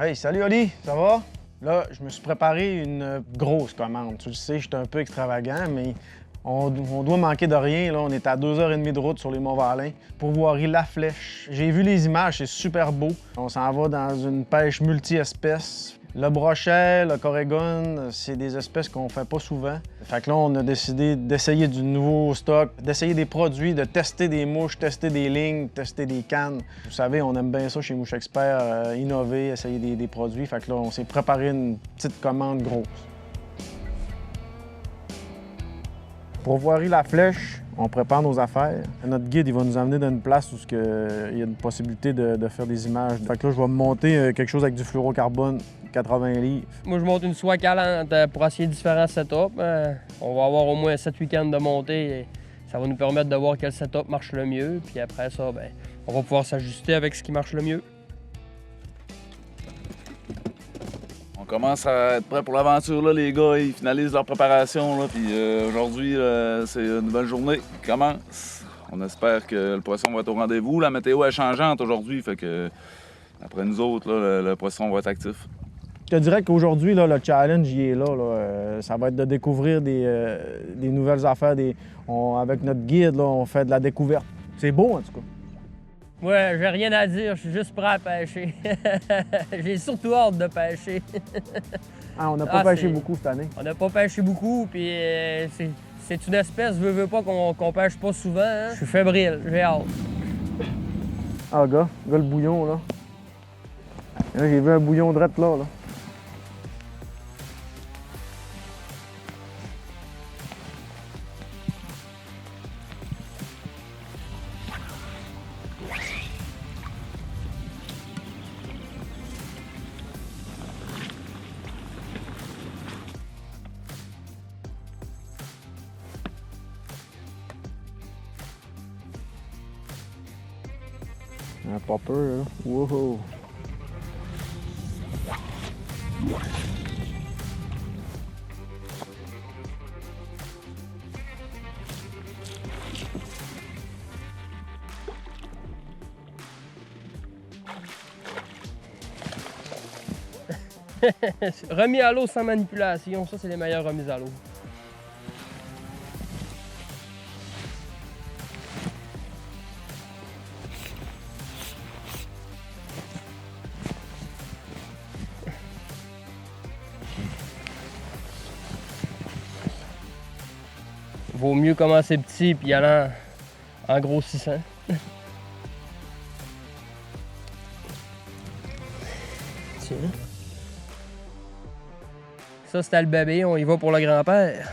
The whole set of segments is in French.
Hey, salut Oli, ça va? Là, je me suis préparé une grosse commande. Tu le sais, je suis un peu extravagant, mais on doit manquer de rien. Là. On est à 2h30 de route sur les Monts-Valin. Pourvoirie La Flèche. J'ai vu les images, c'est super beau. On s'en va dans une pêche multi-espèces. Le brochet, le corégone, c'est des espèces qu'on fait pas souvent. Fait que là, on a décidé d'essayer du nouveau stock, d'essayer des produits, de tester des mouches, tester des lignes, tester des cannes. Vous savez, on aime bien ça chez Mouche Expert, innover, essayer des produits. Fait que là, on s'est préparé une petite commande grosse. Pourvoirie La Flèche, on prépare nos affaires. Notre guide, il va nous emmener dans une place où il y a une possibilité de faire des images. Fait que là, je vais me monter quelque chose avec du fluorocarbone, 80 livres. Moi, je monte une soie calante pour essayer différents setups. On va avoir au moins 7 week-ends de montée. Ça va nous permettre de voir quel setup marche le mieux. Puis après ça, on va pouvoir s'ajuster avec ce qui marche le mieux. On commence à être prêt pour l'aventure, là, les gars. Ils finalisent leur préparation. Là, puis aujourd'hui, c'est une nouvelle journée qui commence. On espère que le poisson va être au rendez-vous. La météo est changeante aujourd'hui, fait que après nous autres, là, le poisson va être actif. Je te dirais qu'aujourd'hui, là, le challenge, il est là. Ça va être de découvrir des nouvelles affaires. Avec notre guide, là, on fait de la découverte. C'est beau, en tout cas. Ouais, j'ai rien à dire, je suis juste prêt à pêcher. J'ai surtout hâte de pêcher. On n'a pas pêché beaucoup cette année. On n'a pas pêché beaucoup, puis c'est une espèce, veux pas qu'on pêche pas souvent. Hein? Je suis fébrile, j'ai hâte. Ah, gars, le bouillon, là. Là, j'ai vu un bouillon drette là. Un popper, là. Wow! Remis à l'eau sans manipulation, ça c'est les meilleures remises à l'eau. Vaut mieux commencer petit puis aller en grossissant. Tiens. Ça, c'était le bébé, on y va pour le grand-père.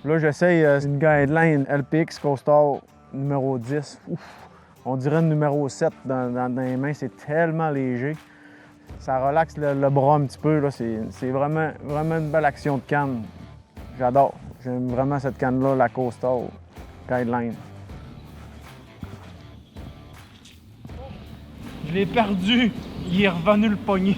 Là, j'essaye une guideline LPX Coastal numéro 10. Ouf, on dirait le numéro 7 dans les mains, c'est tellement léger. Ça relaxe le bras un petit peu. C'est vraiment une belle action de canne. J'adore. J'aime vraiment cette canne-là, la Coastal Guideline. Je l'ai perdu. Il est revenu le pogner.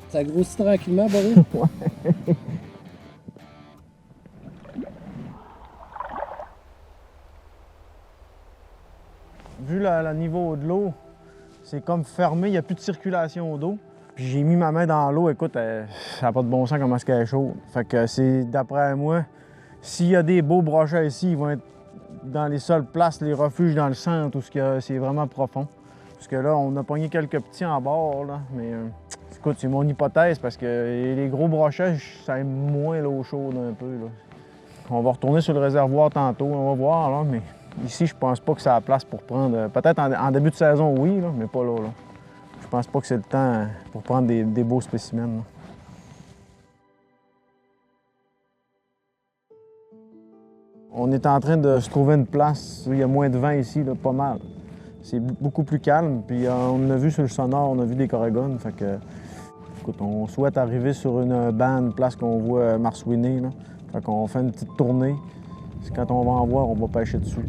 Ça grossit tranquillement, Boris? Ouais. Vu le niveau de l'eau, c'est comme fermé, il n'y a plus de circulation d'eau. Puis j'ai mis ma main dans l'eau, écoute, ça n'a pas de bon sens comment est-ce qu'elle est chaude. Fait que c'est, d'après moi, s'il y a des beaux brochets ici, ils vont être dans les seules places, les refuges dans le centre où c'est vraiment profond. Parce que là, on a pogné quelques petits en bord, là, mais écoute, c'est mon hypothèse parce que les gros brochets, ça aime moins l'eau chaude un peu. Là. On va retourner sur le réservoir tantôt, on va voir, là, mais ici, je pense pas que ça a la place pour prendre... Peut-être en début de saison, oui, là, mais pas là. Je pense pas que c'est le temps pour prendre des beaux spécimens. Là. On est en train de se trouver une place où il y a moins de vent ici, là, pas mal. C'est beaucoup plus calme, puis on a vu sur le sonore, on a vu des corégones, fait que... Écoute, on souhaite arriver sur une bande, une place qu'on voit marsouiner, là. Fait qu'on fait une petite tournée. Quand on va en voir, on va pêcher dessus.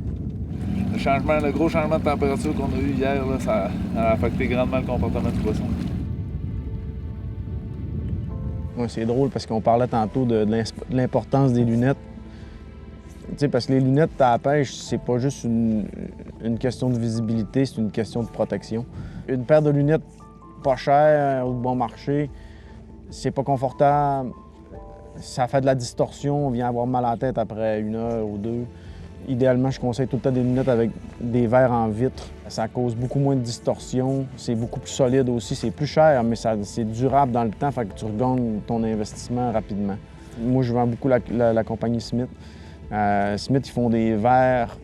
Le gros changement de température qu'on a eu hier, là, ça a affecté grandement le comportement du poisson. Ouais, c'est drôle parce qu'on parlait tantôt de l'importance des lunettes. Tu sais, parce que les lunettes à la pêche, c'est pas juste une question de visibilité, c'est une question de protection. Une paire de lunettes pas chères, au bon marché, c'est pas confortable, ça fait de la distorsion, on vient avoir mal à la tête après 1 heure ou 2. Idéalement, je conseille tout le temps des lunettes avec des verres en vitre. Ça cause beaucoup moins de distorsion, c'est beaucoup plus solide aussi, c'est plus cher, mais c'est durable dans le temps, fait que tu regagnes ton investissement rapidement. Moi, je vends beaucoup la compagnie Smith. Smith, ils font des verres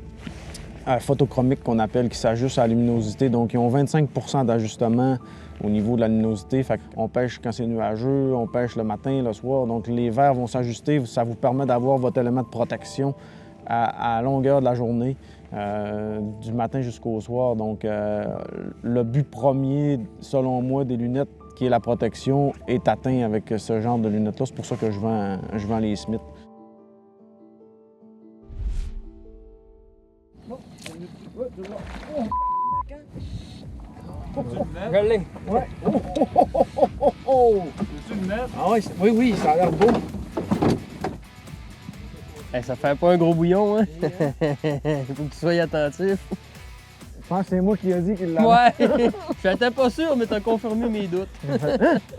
photochromiques qu'on appelle, qui s'ajustent à la luminosité. Donc, ils ont 25 d'ajustement au niveau de la luminosité. Fait qu'on pêche quand c'est nuageux, on pêche le matin, le soir. Donc, les verres vont s'ajuster. Ça vous permet d'avoir votre élément de protection à longueur de la journée, du matin jusqu'au soir. Donc, le but premier, selon moi, des lunettes, qui est la protection, est atteint avec ce genre de lunettes-là. C'est pour ça que je vends les Smith. Je l'ai. Ouais. Ah ouais, oui, ça a l'air beau. Hey, ça fait pas un gros bouillon, hein? Faut que tu sois attentif. Je pense que c'est moi qui ai dit qu'il l'a. Ouais! J'étais pas sûr, mais t'as confirmé mes doutes.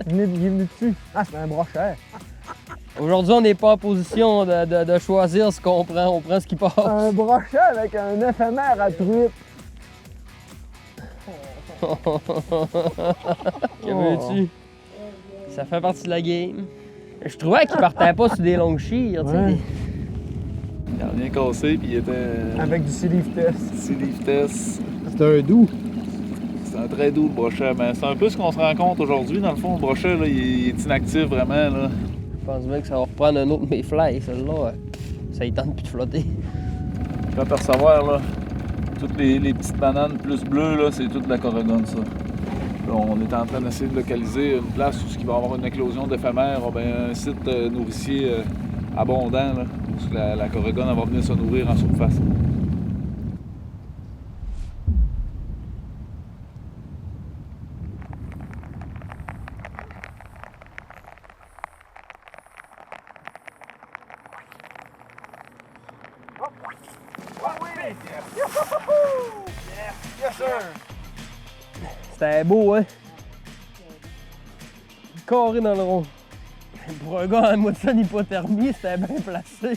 Il est venu dessus. Ah, c'est un brochet. Aujourd'hui, on n'est pas en position de choisir ce qu'on prend. On prend ce qui passe. Un brochet avec un éphémère à truite. Que veux-tu? Ça fait partie de la game. Je trouvais qu'il partait pas sur des longues chires, tu sais. Ouais. Il a rien cassé, puis il était. Avec du Sea-Leaf Test. Sea-Leaf Test. C'est un doux. C'est un très doux, le brochet. Mais c'est un peu ce qu'on se rend compte aujourd'hui. Dans le fond, le brochet, là, il est inactif vraiment. Là. Je pense bien que ça va reprendre un autre de mes fly, celle-là. Ça y tente plus de flotter. Tu peux apercevoir, là, toutes les petites bananes plus bleues, là, c'est toute de la corrigone, ça. Là, on est en train d'essayer de localiser une place où il va y avoir une éclosion d'éphémères, un site nourricier abondant, là, où la corrigone va venir se nourrir en surface. C'était beau, hein? Carré dans le rond. Pour un gars à moi de son hypothermie, c'était bien placé.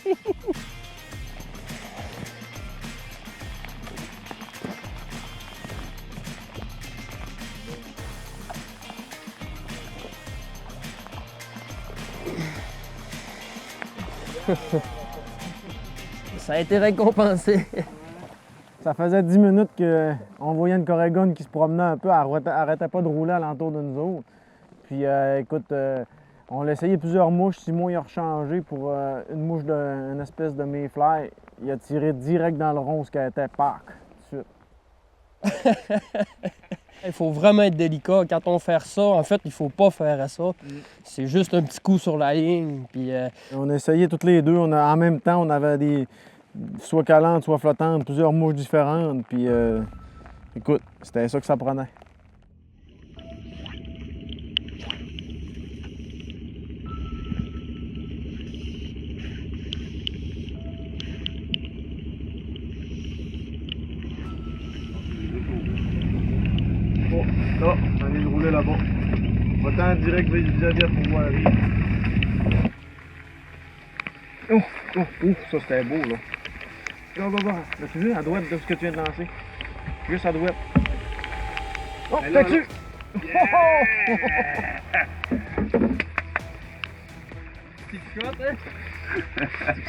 Ça a été récompensé. Ça faisait 10 minutes qu'on voyait une corrigone qui se promenait un peu. Elle arrêtait pas de rouler alentour de nous autres. Puis écoute, on l'a essayé plusieurs mouches. Simon il a rechangé pour une mouche d'une espèce de mayfly. Il a tiré direct dans le rond ce qu'elle était, pac, tout de suite. Il faut vraiment être délicat. Quand on fait ça, en fait, il faut pas faire ça. C'est juste un petit coup sur la ligne. Puis, On a essayé toutes les deux. En même temps, on avait des soit calantes, soit flottantes, plusieurs mouches différentes. Puis écoute, c'était ça que ça prenait. Là, on vient de rouler là-bas. Va-t'en direct vis-à-vis pour voir arriver. Ça c'était beau là. Là, tu vu, à droite de ce que tu viens de lancer? Juste à droite. Oh, t'as dessus! Petit shot, hein?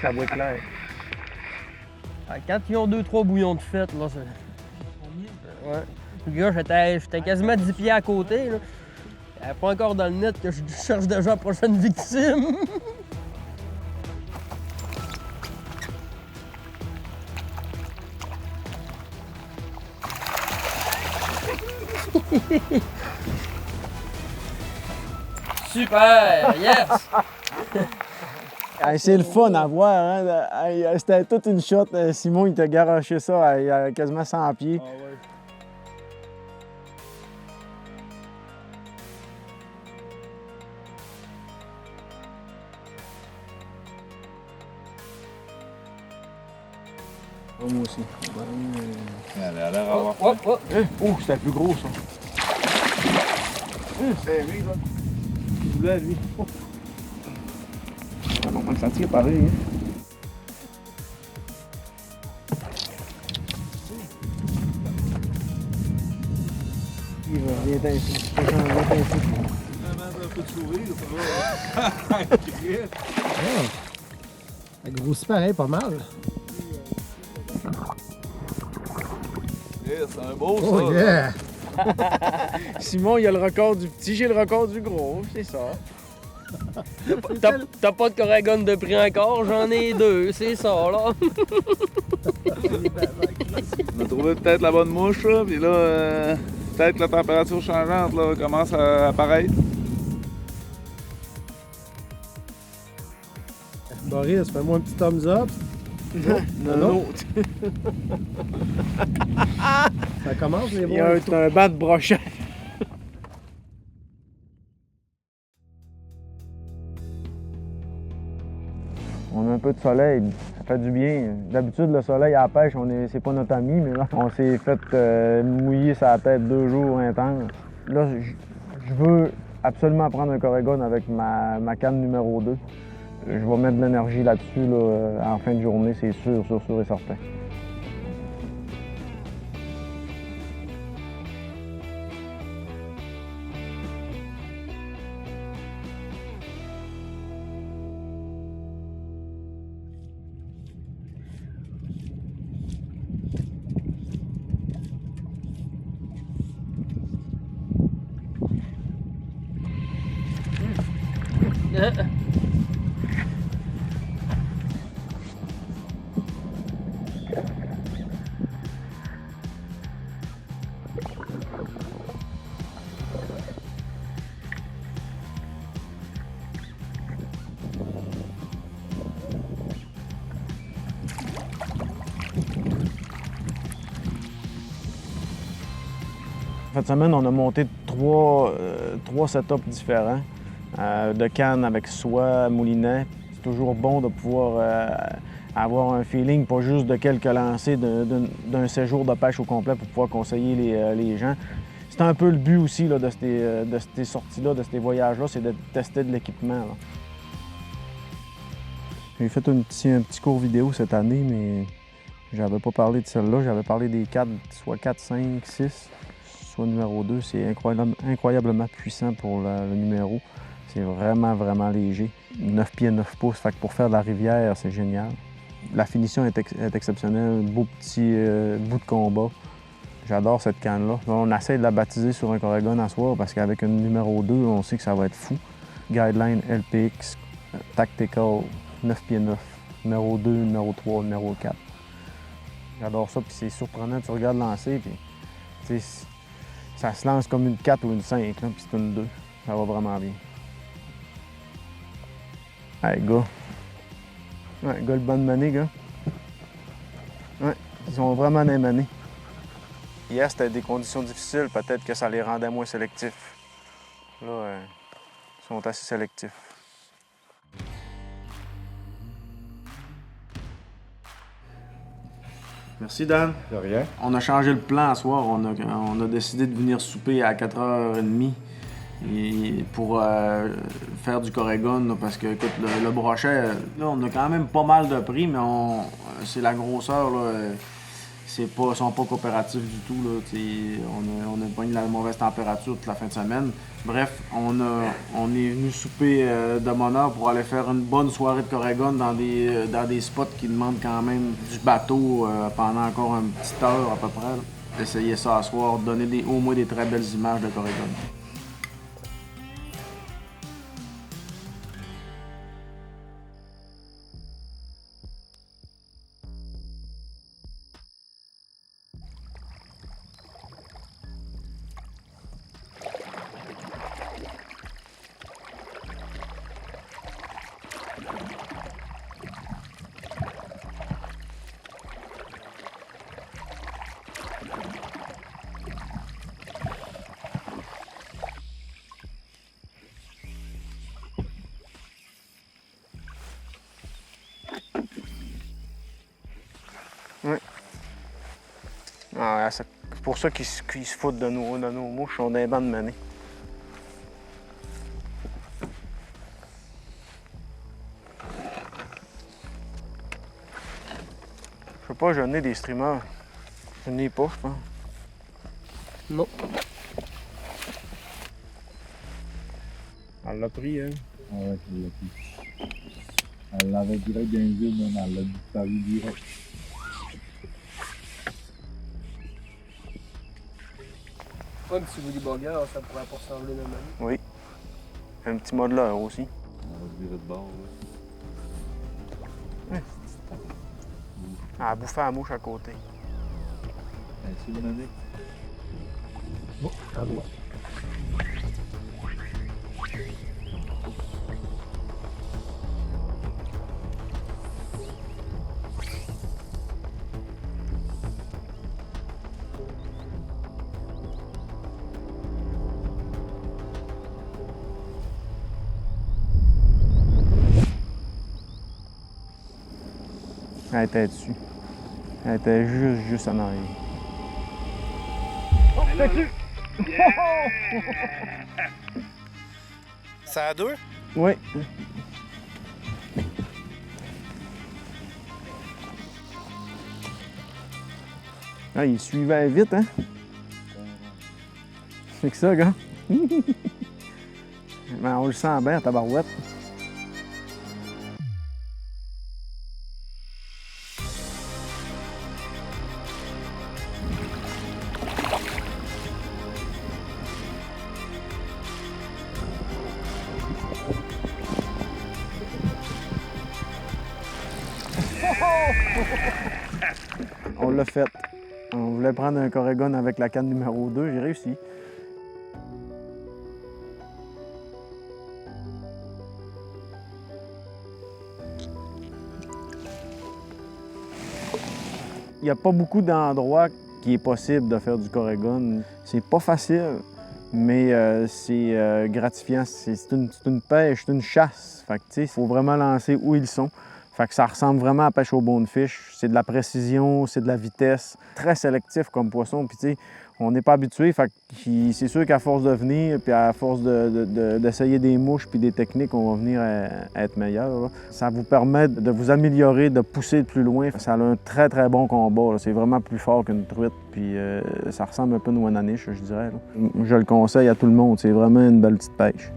Ça va être clair. Quand ils ont 2-3 bouillons de fête, là, c'est... Ouais. Le gars, j'étais quasiment 10 pieds à côté, là. Il n'y avait pas encore dans le net que je cherche déjà la prochaine victime. Super! Yes! Hey, c'est le fun à voir, hein? Hey, c'était toute une shot. Simon, il t'a garoché ça à quasiment 100 pieds. Ah ouais. Oh, moi aussi. Elle a l'air avoir. Oh, oh. Oh, c'était plus gros, ça. C'est lui, là. Il voulait, lui. Oh. On va sentir pareil, hein. Il va bien ici. Il va bien ici. Un peu de sourire, ça va. Elle grossit pareil, pas mal. C'est un beau, ça. Oh yeah! Simon, il a le record du petit, j'ai le record du gros, c'est ça. T'as pas de Coragon de prix encore? J'en ai 2, c'est ça, là. On a trouvé peut-être la bonne mouche, là, puis là, peut-être que la température changeante là, commence à apparaître. Boris, fais-moi un petit thumbs up. Non. Ça commence, les Il y a un banc de brochette. On a un peu de soleil, ça fait du bien. D'habitude, le soleil à la pêche, c'est pas notre ami, mais là, on s'est fait mouiller sa tête 2 jours intenses. Là, je veux absolument prendre un Coragon avec ma canne numéro 2. Je vais mettre de l'énergie là-dessus là, en fin de journée, c'est sûr et certain. Cette semaine, on a monté trois setups différents de cannes avec soie, moulinet. C'est toujours bon de pouvoir avoir un feeling, pas juste de quelques lancers d'un séjour de pêche au complet pour pouvoir conseiller les gens. C'est un peu le but aussi là, de ces sorties-là, de ces voyages-là, c'est de tester de l'équipement. J'ai fait un petit court vidéo cette année, mais j'avais pas parlé de celle-là. J'avais parlé des 4, soit 4, 5, 6. Soit numéro 2, c'est incroyablement puissant pour le numéro. C'est vraiment léger. 9 pieds, 9 pouces, fait que pour faire de la rivière, c'est génial. La finition est exceptionnelle, un beau petit bout de combat. J'adore cette canne-là. On essaie de la baptiser sur un Coragon à soir parce qu'avec un numéro 2, on sait que ça va être fou. Guideline LPX, Tactical, 9 pieds 9, numéro 2, numéro 3, numéro 4. J'adore ça, puis c'est surprenant, tu regardes lancer, puis ça se lance comme une 4 ou une 5, là, puis c'est une 2. Ça va vraiment bien. Hey, gars. Ouais, gars, le bon mané, gars. Ouais, ils sont vraiment des manés. Hier, c'était des conditions difficiles. Peut-être que ça les rendait moins sélectifs. Là, ils sont assez sélectifs. Merci, Dan. De rien. On a changé le plan ce soir. On a décidé de venir souper à 4h30 pour faire du Coragon. Là, parce que, écoute, le brochet, là, on a quand même pas mal de prix, mais c'est la grosseur. Là, ils sont pas coopératifs du tout. Là, on a pogné la mauvaise température toute la fin de semaine. Bref, on est venu souper de mon heure pour aller faire une bonne soirée de Coragon dans des spots qui demandent quand même du bateau pendant encore une petite heure à peu près. Là. Essayer ça à soir, donner au moins des très belles images de Coragon. pour ça qu'ils se foutent de nos mouches. On a des bancs de menées. Je sais pas, j'en ai des streamers. Je n'ai pas, je pense. Non. Elle l'a pris, hein? Ah ouais, elle l'a pris. Elle l'avait direct dans les yeux, même elle l'a disparu direct. Un petit woolly-bugger, ça pourrait pas ressembler de même. Oui. Un petit modeleur aussi. On va se virer de bord. Là. Elle a bouffé la mouche à côté. C'est une année. Oh, à droite. Elle était dessus. Elle était juste en arrière. Oh, fais-tu! Ça a deux? Oui. Ah, il suivait vite, hein? C'est que ça, gars. Mais on le sent bien, tabarouette. On l'a fait. On voulait prendre un Coregon avec la canne numéro 2, j'ai réussi. Il n'y a pas beaucoup d'endroits qui est possible de faire du Coregon. C'est pas facile, mais c'est gratifiant. C'est une pêche, c'est une chasse. Fait que, tu sais, il faut vraiment lancer où ils sont. Fait que ça ressemble vraiment à la pêche au bonefish. C'est de la précision, c'est de la vitesse. Très sélectif comme poisson. Puis tu sais, on n'est pas habitué. Fait que c'est sûr qu'à force de venir, puis à force d'essayer des mouches puis des techniques, on va venir à être meilleur. Là. Ça vous permet de vous améliorer, de pousser plus loin. Ça a un très, très bon combat. C'est vraiment plus fort qu'une truite. Puis ça ressemble un peu à une ouananiche, je dirais. Là. Je le conseille à tout le monde. C'est vraiment une belle petite pêche.